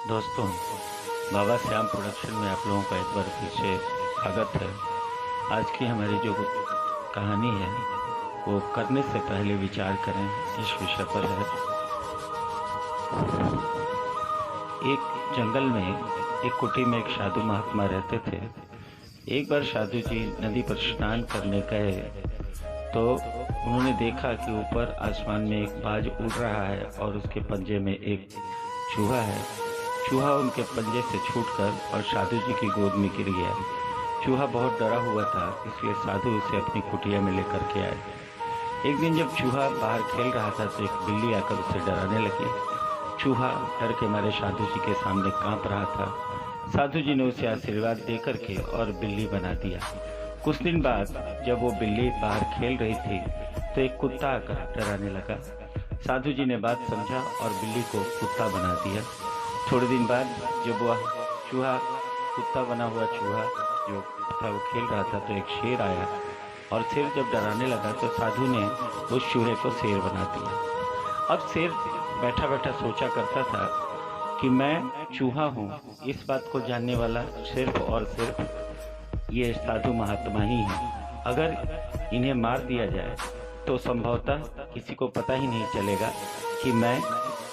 दोस्तों, बाबा श्याम प्रोडक्शन में आप लोगों का एक बार फिर से स्वागत है। आज की हमारी जो कहानी है वो करने से पहले विचार करें इस विषय पर है। एक जंगल में एक कुटी में एक साधु महात्मा रहते थे। एक बार साधु जी नदी पर स्नान करने गए तो उन्होंने देखा कि ऊपर आसमान में एक बाज उड़ रहा है और उसके पंजे में एक चूहा है। चूहा उनके पंजे से छूटकर और साधु जी की गोद में गिर गया। चूहा बहुत डरा हुआ था, इसलिए साधु उसे अपनी कुटिया में लेकर के आए। एक दिन जब चूहा बाहर खेल रहा था तो एक बिल्ली आकर उसे डराने लगी। चूहा डर के मारे साधु जी के सामने कांप रहा था। साधु जी ने उसे आशीर्वाद देकर के और बिल्ली बना दिया। कुछ दिन बाद जब वो बिल्ली बाहर खेल रही थी तो एक कुत्ता आकर डराने लगा। साधु जी ने बात समझा और बिल्ली को कुत्ता बना दिया। थोड़े दिन बाद जब वह चूहा कुत्ता बना हुआ चूहा जो था वो खेल रहा था तो एक शेर आया और शेर जब डराने लगा तो साधु ने उस चूहे को शेर बना दिया। अब शेर बैठा बैठा सोचा करता था कि मैं चूहा हूँ, इस बात को जानने वाला सिर्फ और सिर्फ ये साधु महात्मा ही है। अगर इन्हें मार दिया जाए तो संभवतः किसी को पता ही नहीं चलेगा कि मैं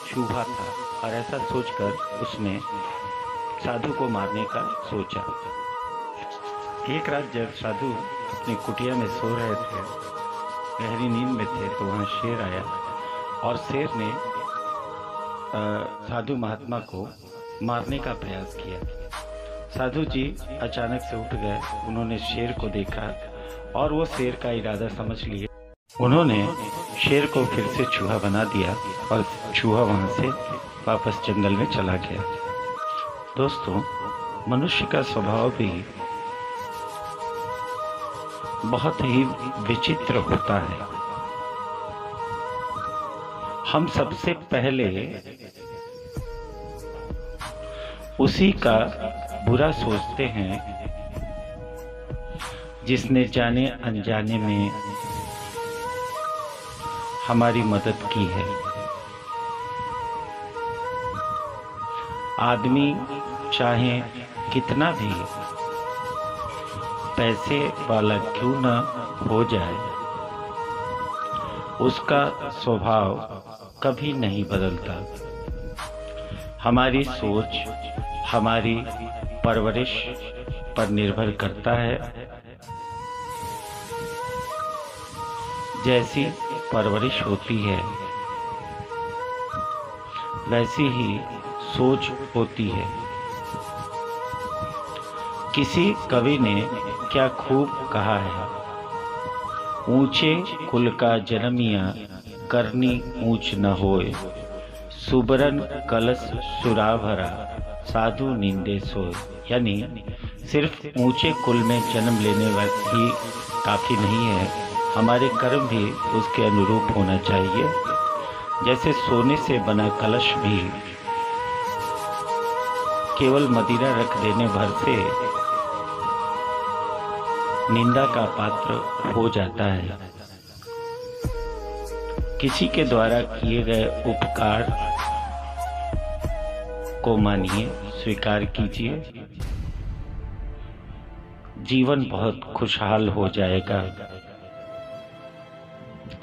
चूहा था। और ऐसा सोचकर उसने साधु को मारने का सोचा। एक रात जब साधु अपनी कुटिया में सो रहे थे, गहरी नींद में थे, तो वहाँ शेर आया और शेर ने साधु महात्मा को मारने का प्रयास किया। साधु जी अचानक से उठ गए। उन्होंने शेर को देखा और वो शेर का इरादा समझ लिए। उन्होंने शेर को फिर से चूहा बना दिया और चूहा वहाँ से वापस जंगल में चला गया। दोस्तों, मनुष्य का स्वभाव भी बहुत ही विचित्र होता है। हम सबसे पहले उसी का बुरा सोचते हैं जिसने जाने अनजाने में हमारी मदद की है। आदमी चाहे कितना भी पैसे वाला क्यों न हो जाए, उसका स्वभाव कभी नहीं बदलता। हमारी सोच, हमारी परवरिश पर निर्भर करता है। जैसी परवरिश होती है वैसी ही सोच होती है। किसी कवि ने क्या खूब कहा है, ऊंचे कुल का जन्मिया करनी ऊंच न होए, सुबरन कलश सुरा भरा साधु निंदे सोए। यानी सिर्फ ऊंचे कुल में जन्म लेने ही काफ़ी नहीं है, हमारे कर्म भी उसके अनुरूप होना चाहिए। जैसे सोने से बना कलश भी केवल मदिरा रख देने भर से निंदा का पात्र हो जाता है। किसी के द्वारा किए गए उपकार को मानिए, स्वीकार कीजिए, जीवन बहुत खुशहाल हो जाएगा।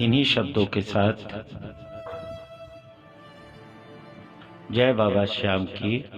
इन्हीं शब्दों के साथ जय बाबा श्याम की।